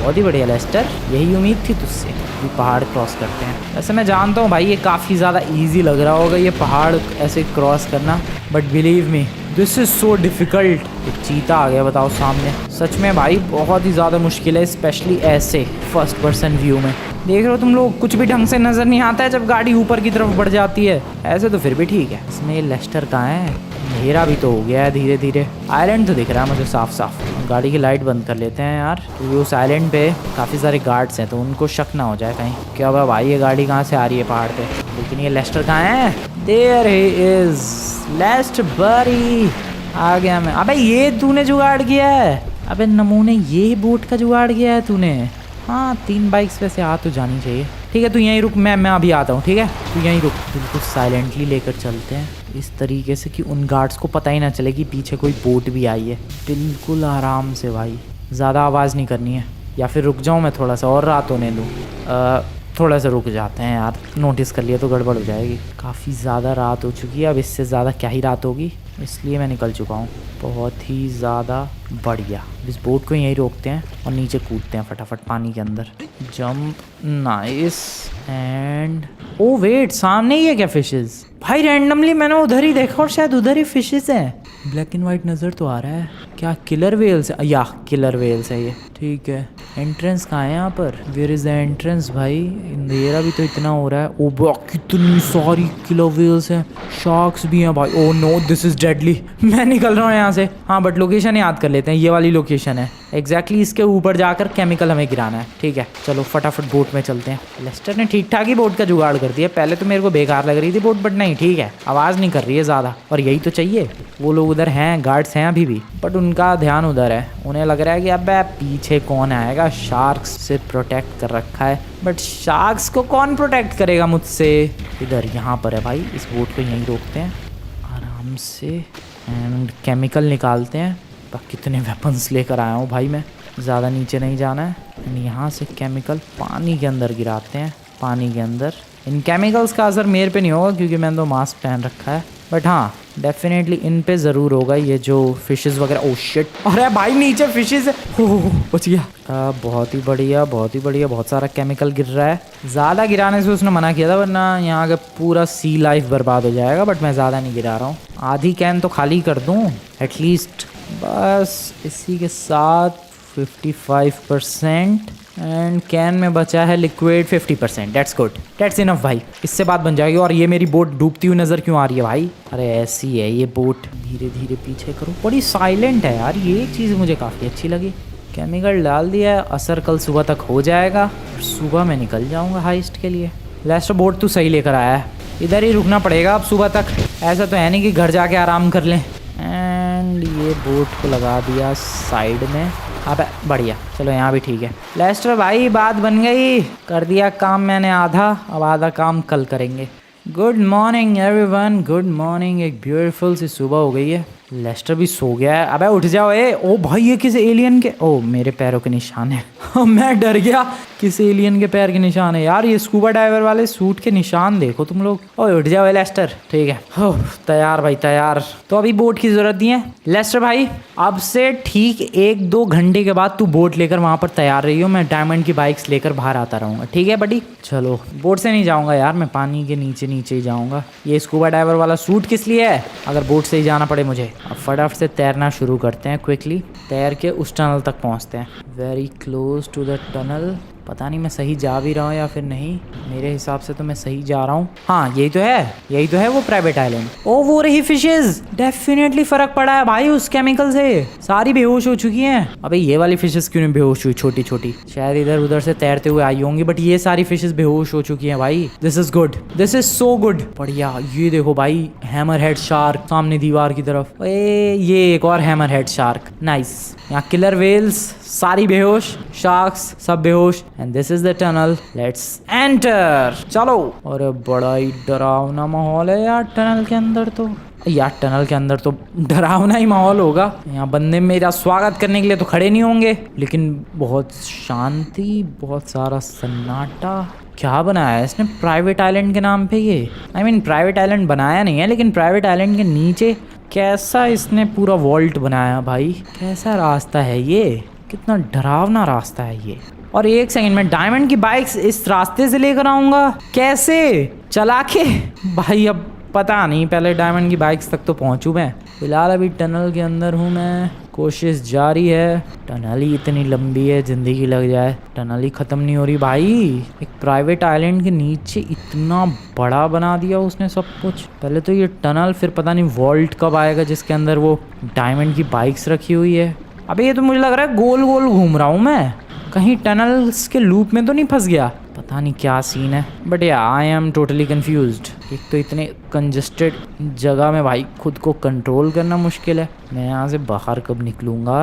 बहुत ही बढ़िया लेस्टर, यही उम्मीद थी तुझसे कि पहाड़ क्रॉस करते हैं। वैसे मैं जानता हूँ भाई ये काफ़ी ज़्यादा इजी लग रहा होगा ये पहाड़ ऐसे क्रॉस करना, but believe me this is so difficult. एक चीता आ गया बताओ सामने। सच में भाई बहुत ही ज़्यादा मुश्किल है, स्पेशली ऐसे फर्स्ट पर्सन व्यू में। देख रहे हो तुम लोग, कुछ भी ढंग से नज़र नहीं आता है जब गाड़ी ऊपर की तरफ बढ़ जाती है। ऐसे तो फिर भी ठीक है। इसमें ये लेस्टर कहाँ है? अंधेरा भी तो हो गया है धीरे धीरे। आइलैंड तो दिख रहा है मुझे साफ साफ। गाड़ी की लाइट बंद कर लेते हैं यार, क्योंकि उस आइलैंड पे काफ़ी सारे गार्ड्स हैं तो उनको शक ना हो जाए कहीं। क्या हुआ भाई, ये गाड़ी कहाँ से आ रही है पहाड़ पे? लेकिन ये लेस्टर कहाँ है? देयर ही इज, लेस्टर बडी। आ गया मैं। अबे ये तूने जुगाड़ किया है? अबे नमूने, ये बोट का जुगाड़ किया है तूने? हाँ 3 बाइक्स वैसे आ तो जानी चाहिए। ठीक है तू यहीं रुक, मैं अभी आता हूँ। ठीक है तू यहीं रुक। बिल्कुल साइलेंटली लेकर चलते हैं इस तरीके से कि उन गार्ड्स को पता ही ना चले कि पीछे कोई बोट भी आई है। बिल्कुल आराम से भाई, ज़्यादा आवाज़ नहीं करनी है। या फिर रुक जाऊँ मैं थोड़ा सा और रात होने दूँ? थोड़ा सा रुक जाते हैं यार, नोटिस कर लिया तो गड़बड़ हो जाएगी। काफ़ी ज़्यादा रात हो चुकी है, अब इससे ज़्यादा क्या ही रात होगी, इसलिए मैं निकल चुका हूँ। बहुत ही ज़्यादा बढ़िया। इस बोट को यहीं रोकते हैं और नीचे कूदते हैं फटाफट पानी के अंदर। Jump, nice. And oh wait, सामने ही है क्या फिशेस? भाई रैंडमली मैंने उधर ही देखा और शायद उधर ही फिशेस हैं। ब्लैक एंड वाइट नज़र तो आ रहा है। क्या किलर वेल्स है? या किलर वेल्स है ये, ठीक है। एंट्रेंस कहाँ है यहाँ पर? Where is the entrance? भाई अंधेरा भी तो इतना हो रहा है। ओ बा, कितनी सारी किलर वेल्स हैं, शार्क्स भी हैं भाई। Oh no, this is deadly. मैं निकल रहा हूँ यहाँ से। हाँ बट लोकेशन याद कर लेते हैं, ये वाली लोकेशन है एग्जैक्टली। इसके ऊपर जाकर केमिकल हमें गिराना है, ठीक है। चलो फटाफट बोट में चलते हैं। लेस्टर ने ठीक ठाक ही बोट का जुगाड़ कर दिया। पहले तो मेरे को बेकार लग रही थी बोट, बट नहीं, ठीक है, आवाज़ नहीं कर रही है ज़्यादा, और यही तो चाहिए। वो लोग उधर हैं, गार्ड्स हैं अभी भी, बट उनका ध्यान उधर है। उन्हें लग रहा है कि अब पीछे कौन आएगा, शार्क्स से प्रोटेक्ट कर रखा है। बट शार्क्स को कौन प्रोटेक्ट करेगा मुझसे? इधर यहाँ पर है भाई, इस बोट को यहीं रोकते हैं आराम से एंड केमिकल निकालते हैं। कितने वेपन्स लेकर आया हूँ भाई मैं, ज़्यादा नीचे नहीं जाना है। एंड यहाँ से केमिकल पानी के अंदर गिराते हैं, पानी के अंदर। इन केमिकल्स का असर मेरे पे नहीं होगा क्योंकि मैंने तो मास्क पहन रखा है, बट हाँ डेफिनेटली इन पे ज़रूर होगा। ये जो फिशेस वगैरह, ओ शिट, अरे भाई नीचे फिशेस है। हो बच गया। बहुत ही बढ़िया, बहुत ही बढ़िया। बहुत सारा केमिकल गिर रहा है। ज़्यादा गिराने से उसने मना किया था, वरना यहाँ का पूरा सी लाइफ बर्बाद हो जाएगा, बट मैं ज़्यादा नहीं गिरा रहा हूँ। आधी कैन तो खाली कर दूँ एटलीस्ट। बस इसी के साथ 55% एंड कैन में बचा है liquid 50%। That's good, that's enough भाई, इससे बात बन जाएगी। और ये मेरी बोट डूबती हुई नज़र क्यों आ रही है भाई? अरे ऐसी है ये बोट। धीरे धीरे पीछे करो, बड़ी साइलेंट है यार, ये एक चीज़ मुझे काफ़ी अच्छी लगी। केमिकल डाल दिया है, असर कल सुबह तक हो जाएगा, सुबह मैं निकल जाऊँगा हाइस्ट के लिए। लेस्टर बोट तो सही लेकर आया है, इधर ही रुकना पड़ेगा अब सुबह तक। ऐसा तो है नहीं कि घर जाके आराम कर लें। एंड ये बोट को लगा दिया साइड में। अब बढ़िया, चलो यहाँ भी ठीक है। लेस्टर भाई बात बन गई, कर दिया काम मैंने आधा, अब आधा काम कल करेंगे। Good morning everyone, good morning. एक ब्यूटीफुल सी सुबह हो गई है। लेस्टर भी सो गया है। अबे उठ जाओ। ओ भाई ये किस एलियन के, ओ मेरे पैरों के निशान है। मैं डर गया, किस एलियन के पैर के निशान है यार? ये स्कूबा डाइवर वाले सूट के निशान देखो तुम लोग। ओ उठ जाओ लेस्टर, ठीक है। हो तैयार भाई तैयार। तो अभी बोट की जरूरत नहीं है लेस्टर भाई, अब से ठीक 1-2 घंटे के बाद तू बोट लेकर वहाँ पर तैयार रही हो। मैं डायमंड की बाइक्स लेकर बाहर आता रहूँगा, ठीक है बडी? चलो बोट से नहीं जाऊँगा यार, मैं पानी के नीचे नीचे ही जाऊँगा। ये स्कूबा डाइवर वाला सूट किस लिए है अगर बोट से ही जाना पड़े मुझे? अब फटाफट से तैरना शुरू करते हैं। क्विकली तैर के उस टनल तक पहुंचते हैं। Very close to the tunnel. पता नहीं मैं सही जा भी रहा हूँ या फिर नहीं, मेरे हिसाब से तो मैं सही जा रहा हूँ। हाँ यही तो है, यही तो है वो प्राइवेट आइलैंड। ओ वो रही फिशेस, डेफिनेटली फर्क पड़ा है भाई उस केमिकल से, सारी बेहोश हो चुकी हैं। अबे ये वाली फिशेस क्यों नहीं बेहोश हुई? छोटी छोटी शायद इधर उधर से तैरते हुए आई होंगी, बट ये सारी फिशेस बेहोश हो चुकी हैं भाई। This is good, this is so good. बढ़िया। ये देखो भाई हैमर हेड शार्क सामने दीवार की तरफ। ये एक और हैमर हेड शार्क, नाइस। यहाँ किलर वेल्स सारी बेहोश, शार्क्स सब बेहोश। And this is the tunnel, let's enter. चलो। और बड़ा ही डरावना माहौल है यार टनल के अंदर तो। यार टनल के अंदर तो डरावना ही माहौल होगा। यहाँ बंदे मेरा स्वागत करने के लिए तो खड़े नहीं होंगे, लेकिन बहुत शांति, बहुत सारा सन्नाटा। क्या बनाया है इसने प्राइवेट आइलैंड के नाम पे? ये आई मीन प्राइवेट आइलैंड बनाया नहीं है, लेकिन प्राइवेट आइलैंड के नीचे कैसा इसने पूरा वॉल्ट बनाया भाई। कैसा रास्ता है ये, कितना डरावना रास्ता है ये। और एक सेकंड में डायमंड की बाइक्स इस रास्ते से लेकर आऊँगा कैसे? चला के भाई अब पता नहीं, पहले डायमंड की बाइक्स तक तो पहुँचूँ मैं। फिलहाल अभी टनल के अंदर हूँ मैं, कोशिश जारी है। टनल ही इतनी लंबी है, जिंदगी लग जाए, टनल ही ख़त्म नहीं हो रही भाई। एक प्राइवेट आइलैंड के नीचे इतना बड़ा बना दिया उसने सब कुछ। पहले तो ये टनल, फिर पता नहीं वॉल्ट कब आएगा जिसके अंदर वो डायमंड की बाइक्स रखी हुई है। अबे ये तो मुझे लग रहा है गोल गोल घूम रहा हूँ मैं, कहीं टनल्स के लूप में तो नहीं फंस गया? पता नहीं क्या सीन है, बट या आई एम टोटली कंफ्यूज्ड। एक तो इतने कंजस्टेड जगह में भाई खुद को कंट्रोल करना मुश्किल है। मैं यहाँ से बाहर कब निकलूँगा?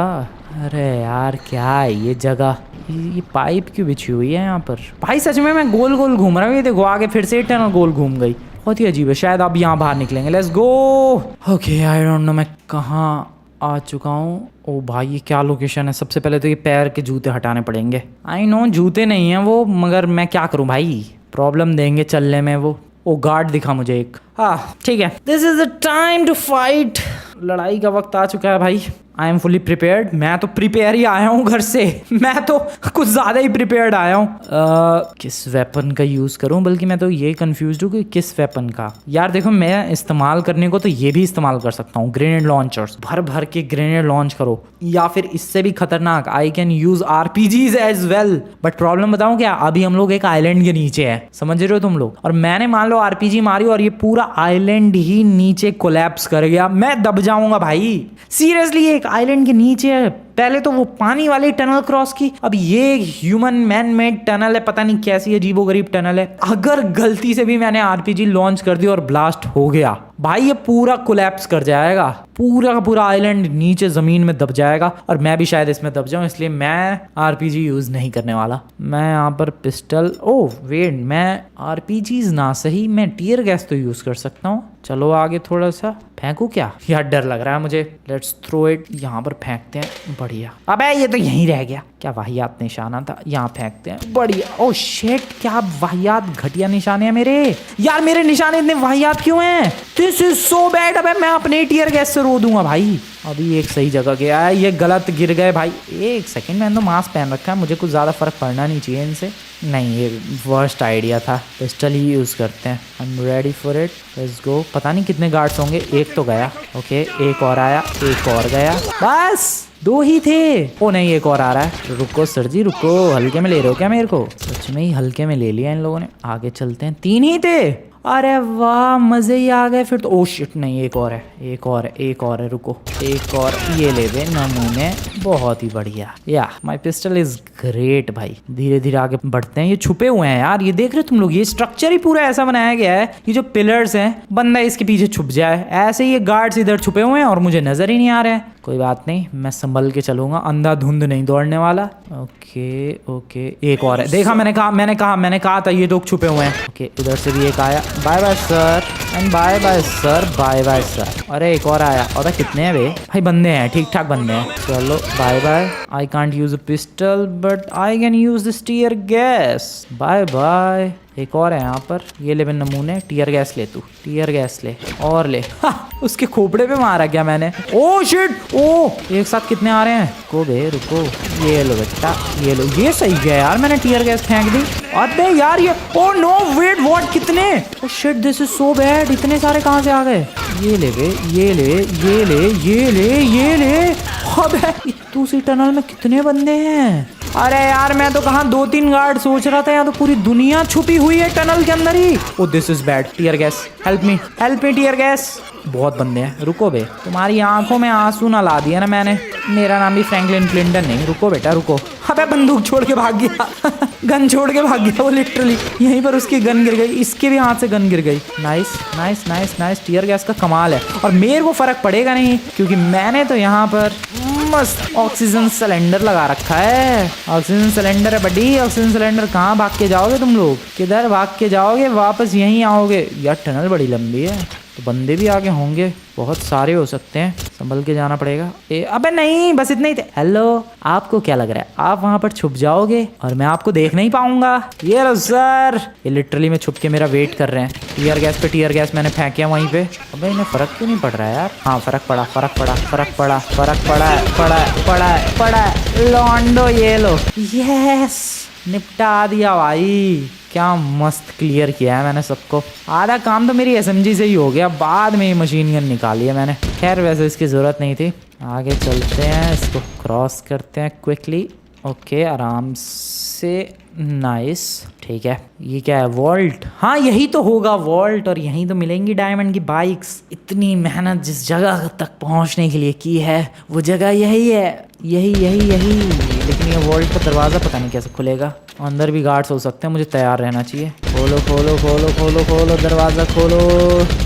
अरे यार क्या है ये जगह, ये पाइप क्यों बिछी हुई है यहाँ पर? भाई सच में मैं गोल गोल घूम रहा हूँ। ये देखो आगे फिर से टनल गोल घूम गई, बहुत ही अजीब है। शायद अब यहाँ बाहर निकलेंगे। Let's go. Okay I don't no मैं कहाँ आ चुका हूँ। ओ भाई ये क्या लोकेशन है। सबसे पहले तो ये पैर के जूते हटाने पड़ेंगे। आई नो जूते नहीं हैं वो, मगर मैं क्या करूँ भाई, प्रॉब्लम देंगे चलने में वो। ओ गार्ड दिखा मुझे एक। हाँ ठीक है, this is the time to fight. लड़ाई का वक्त आ चुका है भाई। I am fully prepared. मैं तो प्रिपेयर ही आया हूँ घर से। मैं तो कुछ ज़्यादा ही प्रिपेयर्ड आया हूँ। किस वेपन का यूज़ करूँ, बल्कि मैं तो ये कंफ्यूज हूँ कि किस वेपन का। यार देखो मैं इस्तेमाल करने को तो ये भी इस्तेमाल कर सकता हूँ, ग्रेनेड लॉन्चर्स। भर भर के ग्रेनेड लॉन्च करो, या फिर इससे भी खतरनाक I can use RPGs as well. But problem बताऊँ क्या, अभी हम लोग एक आइलैंड के नीचे है, समझ रहे हो तुम लोग। और मैंने मान लो RPG मारी और ये पूरा आइलैंड ही नीचे कोलैप्स कर गया, मैं दब जाऊंगा भाई। सीरियसली एक आइलैंड के नीचे है। पहले तो वो पानी वाली टनल क्रॉस की, अब ये ह्यूमन मैन मेड टनल है, पता नहीं कैसी अजीबोगरीब टनल है। अगर गलती से भी मैंने RPG लॉन्च कर दी और ब्लास्ट हो गया भाई, ये पूरा कोलैप्स कर जाएगा। पूरा का पूरा आइलैंड नीचे जमीन में दब जाएगा और मैं भी शायद इसमें दब जाऊं, इसलिए मैं RPG यूज नहीं करने वाला। मैं यहाँ पर पिस्टल, ओह वेट, मैं RPGs ना सही, मैं टीयर गैस तो यूज कर सकता हूँ। चलो आगे थोड़ा सा फेंकू क्या, यार डर लग रहा है मुझे। लेट्स थ्रो इट, यहाँ पर फेंकते हैं। बढ़िया, अबे ये तो यहीं रह गया, क्या वाहियात निशाना था। यहाँ फेंकते हैं, बढ़िया। ओ शिट, क्या वाहियात घटिया निशाने हैं मेरे। यार मेरे निशाने इतने वाहियात क्यों हैं? This is so bad. अबे मैं अपने टीयर गैस से रो दूंगा भाई। अभी एक सही जगह गया है, ये गलत गिर गए भाई। एक सेकंड, मैंने तो मास्क पहन रखा है, मुझे कुछ ज़्यादा फर्क पड़ना नहीं चाहिए इनसे। नहीं, ये वर्स्ट आइडिया था। पिस्टल ही यूज़ करते हैं। आई am ready for it, let's go. पता नहीं कितने गार्ड्स होंगे, एक तो गया। ओके, एक और आया, एक और गया, बस 2 ही थे। ओ नहीं, एक और आ रहा है। रुको सर जी रुको, हल्के में ले रहे हो क्या मेरे को? सच में ही हल्के में ले लिया इन लोगों ने। आगे चलते हैं, 3 ही थे। अरे वाह, मजे ही आ गए फिर तो। ओ शिट, नहीं एक और है, एक और है, एक और है। रुको, एक और ये ले दे नमूने, बहुत ही बढ़िया। या माय पिस्टल इज ग्रेट भाई। धीरे धीरे आगे बढ़ते हैं। ये छुपे हुए हैं यार, ये देख रहे हो तुम लोग, ये स्ट्रक्चर ही पूरा ऐसा बनाया गया है, ये जो पिलर्स हैं, बंदा इसके पीछे छुप जाए। ऐसे ही ये गार्ड्स इधर छुपे हुए हैं और मुझे नजर ही नहीं आ रहे हैं। कोई बात नहीं, मैं संभल के चलूंगा, अंधाधुंध नहीं दौड़ने वाला। ओके ओके, एक और है। देखा, मैंने कहा था ये लोग छुपे हुए हैं। ओके, उधर से भी एक आया। Bye bye sir, and bye bye sir, bye bye sir. अरे एक और आया। अरे कितने हैं भाई? बंदे हैं, ठीक ठाक बंदे हैं। चलो bye bye. I can't use a pistol but I can use this tear gas. Bye bye. एक और है यहाँ पर, ये ले नमूने। टीयर गैस ले, तू टीयर गैस ले और ले। उसके खोपड़े पे मारा क्या मैंने? ओ शिट, ओ एक साथ कितने आ रहे हैं? को बे रुको, ये लो बेटा, ये लो। ये सही गया यार, मैंने टीयर गैस फेंक दी। अबे यार ये, ओ नो वेट व्हाट, कितने? Oh shit, this is so bad. इतने सारे कहाँ से आ गए? ये ले बे, ये ले, ये ले, ये ले, ये ले। अबे दूसरी टनल में कितने बंदे हैं? अरे यार मैं तो कहाँ 2-3 गार्ड सोच रहा था, यहाँ तो पूरी दुनिया छुपी हुई है टनल के अंदर ही। Oh this is bad. Tear gas, help me tear gas. बहुत बंदे हैं, रुको बे। तुम्हारी आंखों में आंसू ना ला दिया ना मैंने। मेरा नाम भी फ्रैंकलिन क्लिंटन नहीं। रुको बेटा रुको। अबे बंदूक छोड़ के भाग गया। गन छोड़ के भाग गया वो, लिटरली यहीं पर उसकी गन गिर गई, इसके भी हाथ से गन गिर गई। Nice nice nice nice. Tear gas का कमाल है, और मेरे को फर्क पड़ेगा नहीं क्योंकि मैंने तो यहाँ पर मस्त ऑक्सीजन सिलेंडर लगा रखा है। ऑक्सीजन सिलेंडर है बड़ी, ऑक्सीजन सिलेंडर। कहाँ भाग के जाओगे तुम लोग? किधर भाग के जाओगे? वापस यहीं आओगे? यार टनल बड़ी लंबी है, तो बंदे भी आगे होंगे, बहुत सारे हो सकते हैं, संभल के जाना पड़ेगा। अबे नहीं, बस इतने ही थे। हेलो, आपको क्या लग रहा है आप वहां पर छुप जाओगे और मैं आपको देख नहीं पाऊंगा? ये लो सर। ये लिटरली में छुप के मेरा वेट कर रहे हैं। टीयर गैस पे टीयर गैस मैंने फेंकिया वहीं पे। अबे इन्हें फर्क क्यों नहीं पड़ रहा है यार? हाँ फर्क पड़ा, फर्क पड़ा, फर्क पड़ा, फर्क पड़ा, पड़ा पड़ा पड़ा। लॉन्डो ये लो, यस निपटा दिया भाई। क्या मस्त क्लियर किया है मैंने सबको। आधा काम तो मेरी SMG से ही हो गया, बाद में मशीन गन निकाली है मैंने। खैर वैसे इसकी ज़रूरत नहीं थी। आगे चलते हैं, इसको क्रॉस करते हैं क्विकली। ओके, आराम से। नाइस, ठीक है। ये क्या है? वॉल्ट। हाँ यही तो होगा वॉल्ट, और यहीं तो मिलेंगी डायमंड की बाइक्स। इतनी मेहनत जिस जगह तक पहुंचने के लिए की है, वो जगह यही है, यही यही यही। लेकिन ये वॉल्ट का दरवाज़ा पता नहीं कैसे खुलेगा। अंदर भी गार्ड्स हो सकते हैं, मुझे तैयार रहना चाहिए। खोलो खोलो खोलो खोलो खोलो दरवाज़ा खोलो।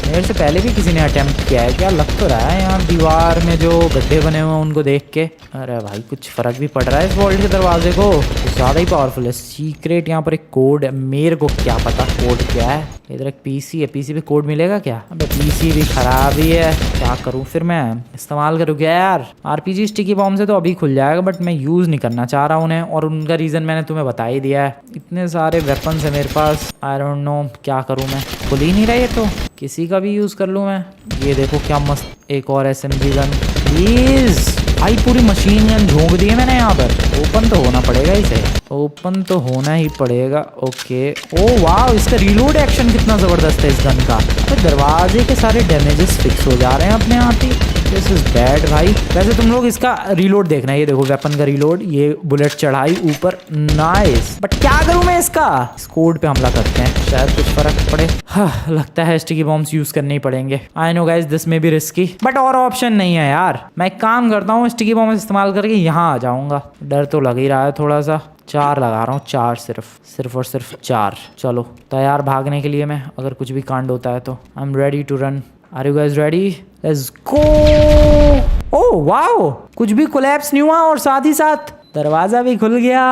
मेरे से पहले भी किसी ने अटेम्प्ट किया है क्या? लग तो रहा है यहाँ दीवार में जो गड्ढे बने हुए हैं उनको देख के। अरे भाई कुछ फर्क भी पड़ रहा है इस वॉल्ट के दरवाजे को, ज़्यादा ही पावरफुल है। सीक्रेट यहाँ पर एक कोड है, मेरे को क्या पता कोड क्या है। इधर एक पीसी है, पीसी पे कोड मिलेगा क्या? अबे पीसी भी खराब ही है, क्या करूँ फिर मैं? इस्तेमाल करूँ क्या यार? आरपीजी स्टिकी बॉम्ब से तो अभी खुल जाएगा, बट मैं यूज़ नहीं करना चाह रहा हूँ उन्हें, और उनका रीज़न मैंने तुम्हें बता ही दिया है। इतने सारे वेपन्स है मेरे पास, आई डोंट नो क्या करूँ मैं। खुल ही नहीं रहा है तो किसी का भी यूज़ कर लूँ मैं। ये देखो क्या मस्त एक और एसएमजी गन, प्लीज़ भाई। पूरी मशीन गन झोंक दी है मैंने यहाँ पर। ओपन तो होना पड़ेगा इसे, ओपन तो होना ही पड़ेगा। ओके, ओ वाह, इसका रीलोड एक्शन कितना ज़बरदस्त है इस गन का। तो दरवाजे के सारे डैमेजेस फिक्स हो जा रहे हैं अपने आप ही। दिस इज बैड भाई। वैसे तुम लोग इसका रीलोड देखना, ये देखो वेपन का रीलोड, ये बुलेट चढ़ाई ऊपर, नाइस। बट क्या करूं मैं इसका? इस कोड पे हमला करते हैं, शायद कुछ फर्क पड़े। हाँ, लगता है स्टिकी बॉम्ब्स यूज करने ही पड़ेंगे। आई नो गाइस दिस में भी रिस्की, बट और ऑप्शन नहीं है यार। मैं एक काम करता हूँ, स्टिकी बॉम्ब इस्तेमाल करके यहाँ आ जाऊंगा। डर तो लग ही रहा है थोड़ा सा। 4 लगा रहा हूँ, 4 सिर्फ और सिर्फ 4। चलो तैयार भागने के लिए मैं, अगर कुछ भी कांड होता है तो। I am ready to run. Are you guys ready? Let's go. Oh wow, कुछ भी कोलैप्स नहीं हुआ और साथ ही साथ दरवाजा भी खुल गया।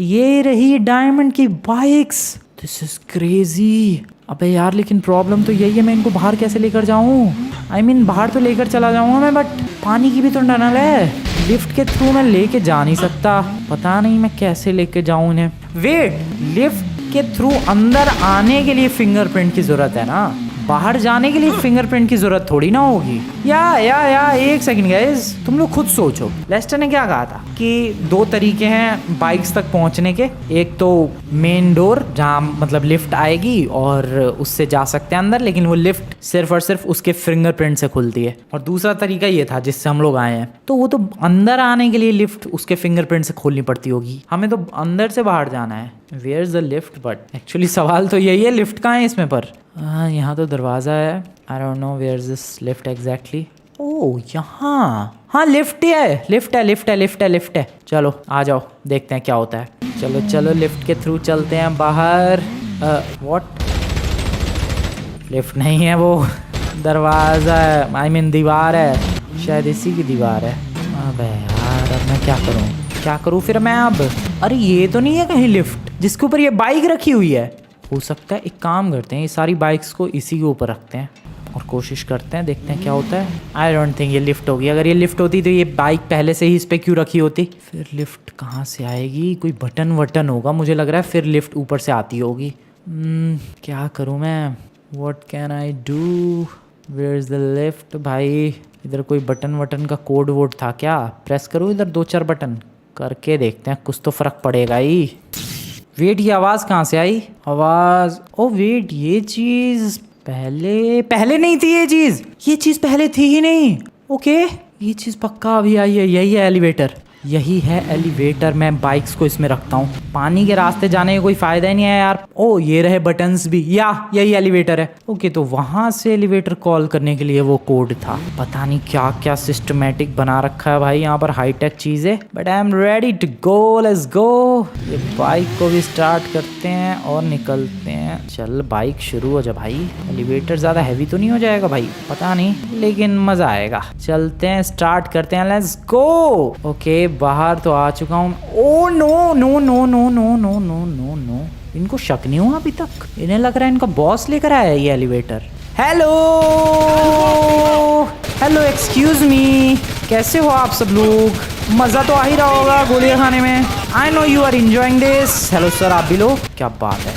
ये रही डायमंड की बाइक्स। This is crazy. अबे यार लेकिन प्रॉब्लम तो यही है, मैं इनको बाहर कैसे लेकर जाऊं? आई मीन बाहर तो लेकर चला जाऊंगा मैं, बट पानी की भी तो टनल है। लिफ्ट के थ्रू मैं लेके जा नहीं सकता। पता नहीं मैं कैसे लेके जाऊं इन्हें। वेट, लिफ्ट के थ्रू अंदर आने के लिए फिंगरप्रिंट की जरूरत है ना, बाहर जाने के लिए फिंगरप्रिंट की जरूरत थोड़ी ना होगी। या एक सेकंड गाइस, तुम लोग खुद सोचो। लेस्टर ने क्या कहा था कि 2 तरीके हैं बाइक्स तक पहुंचने के। एक तो मेन डोर जहां मतलब लिफ्ट आएगी और उससे जा सकते हैं अंदर, लेकिन वो लिफ्ट सिर्फ और सिर्फ उसके फिंगरप्रिंट से खुलती है। और दूसरा तरीका ये था जिससे हम लोग आए हैं, तो वो तो अंदर आने के लिए लिफ्ट उसके फिंगरप्रिंट से खोलनी पड़ती होगी। हमें तो अंदर से बाहर जाना है। Where is the lift? But actually सवाल तो यही है, लिफ्ट कहाँ है इसमें? पर यहाँ तो दरवाज़ा है। I don't know where is this lift exactly. Oh यहाँ, हाँ लिफ्ट है, लिफ्ट है। चलो आ जाओ, देखते हैं क्या होता है। चलो चलो लिफ्ट के थ्रू चलते हैं बाहर। व्हाट? लिफ्ट नहीं है, वो दरवाज़ा है, आई मीन दीवार है, शायद इसी की दीवार है। अबे यार अब मैं क्या करूँ फिर मैं अब? अरे ये तो नहीं है कहीं लिफ्ट जिसके ऊपर ये बाइक रखी हुई है। हो सकता है एक काम करते हैं, ये सारी बाइक्स को इसी के ऊपर रखते हैं और कोशिश करते हैं, देखते हैं क्या होता है। आई डोंट थिंक ये लिफ्ट होगी। अगर ये लिफ्ट होती तो ये बाइक पहले से ही इस पर क्यों रखी होती? फिर लिफ्ट कहाँ से आएगी? कोई बटन वटन होगा मुझे लग रहा है, फिर लिफ्ट ऊपर से आती होगी। क्या करूँ मैं? What can I do? Where is the lift? भाई इधर कोई बटन वटन का कोड वोड था क्या? प्रेस करूँ इधर 2-4 बटन करके देखते हैं, कुछ तो फ़र्क पड़ेगा ही। वेट, ये आवाज़ कहाँ से आई? आवाज़, ओ वेट, ये चीज़ पहले नहीं थी। ये चीज़ पहले थी ही नहीं। ओके, ये चीज़ पक्का अभी आई है। यही है एलिवेटर, यही है एलिवेटर। मैं बाइक्स को इसमें रखता हूँ, पानी के रास्ते जाने का कोई फ़ायदा ही नहीं है यार। ओ ये रहे बटन्स भी, या यही एलिवेटर है। ओके, तो वहाँ से एलिवेटर कॉल करने के लिए वो कोड था। पता नहीं क्या क्या सिस्टमेटिक बना रखा है भाई यहाँ पर, हाईटेक चीज़ें। But I am ready to go, let's go. ये बाइक को भी स्टार्ट करते हैं और निकलते हैं। चल बाइक शुरू हो जा भाई। एलिवेटर ज़्यादा हैवी तो नहीं हो जाएगा भाई? पता नहीं, लेकिन मज़ा आएगा। चलते हैं, स्टार्ट करते हैं, लेट्स गो। ओके, बाहर तो आ चुका हूँ। Oh no no no no no no no no no, इनको शक नहीं हुआ अभी तक? इन्हें लग रहा है इनका बॉस लेकर आया है ये elevator. Hello hello, excuse me, कैसे हो आप सब लोग? मज़ा तो आ ही रहा होगा गोलियां खाने में। I know you are enjoying this. Hello sir, आप भी लो। क्या बात है।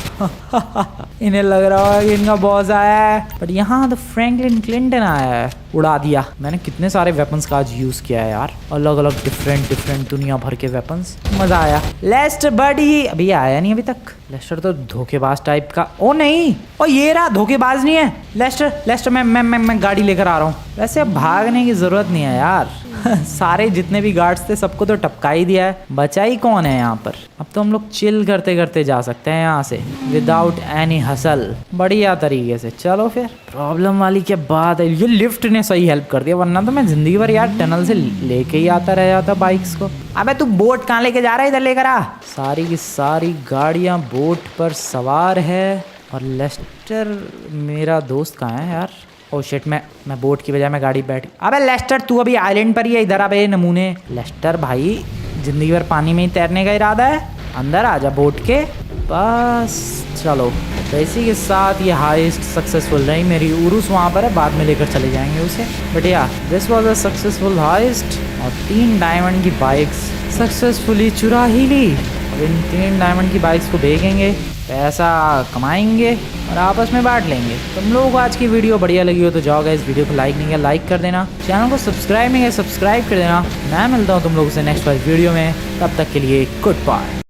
इन्हें लग रहा है कि इनका बॉस आया है, बट यहाँ तो फ्रैंकलिन क्लिंटन आया है। उड़ा दिया मैंने। कितने सारे वेपन्स का आज यूज़ किया है यार, अलग अलग डिफरेंट दुनिया भर के वेपन्स। मज़ा आया। लेस्टर बडी अभी आया नहीं अभी तक। लेस्टर तो धोखेबाज टाइप का। ओ नहीं, ओ ये रहा, धोखेबाज नहीं है लेस्टर। मैं गाड़ी लेकर आ रहा हूँ। वैसे अब भागने की ज़रूरत नहीं है यार। सारे जितने भी गार्ड्स थे सबको तो टपका ही दिया है, बचा ही कौन है यहाँ पर। अब तो हम लोग चिल करते करते जा सकते हैं यहाँ से विदाउट एनी हसल, बढ़िया तरीके से। चलो फिर प्रॉब्लम वाली क्या बात है, ये लिफ्ट ने सही हेल्प कर दिया, वरना तो मैं जिंदगी भर यार टनल से लेके ही आता रह जाता बाइक्स को। अबे तू बोट कहाँ लेके जा रहा है, इधर लेकर आ। सारी की सारी गाड़ियाँ बोट पर सवार है और लेस्टर मेरा दोस्त कहाँ है यार। ओ शिट, मैं बोट की बजाय मैं गाड़ी बैठ। अबे लेस्टर तू अभी आइलैंड पर ही है, इधर अबे नमूने। लेस्टर भाई जिंदगी भर पानी में ही तैरने का इरादा है, अंदर आ जा बोट के बस। चलो तो इसी के साथ ये हाइस्ट सक्सेसफुल रही मेरी। उरुस वहाँ पर है, बाद में लेकर चले जाएंगे उसे। But yeah this was a successful heist और 3 डायमंड की बाइक्स सक्सेसफुली चुरा ही ली। अब इन 3 डायमंड की बाइक्स को बेचेंगे, पैसा कमाएंगे और आपस में बांट लेंगे। तुम लोगों को आज की वीडियो बढ़िया लगी हो तो जाओ गाइस, वीडियो को लाइक नहीं किया लाइक कर देना, चैनल को सब्सक्राइब नहीं किया सब्सक्राइब कर देना। मैं मिलता हूँ तुम लोगों से नेक्स्ट वाली वीडियो में, तब तक के लिए गुड बाय।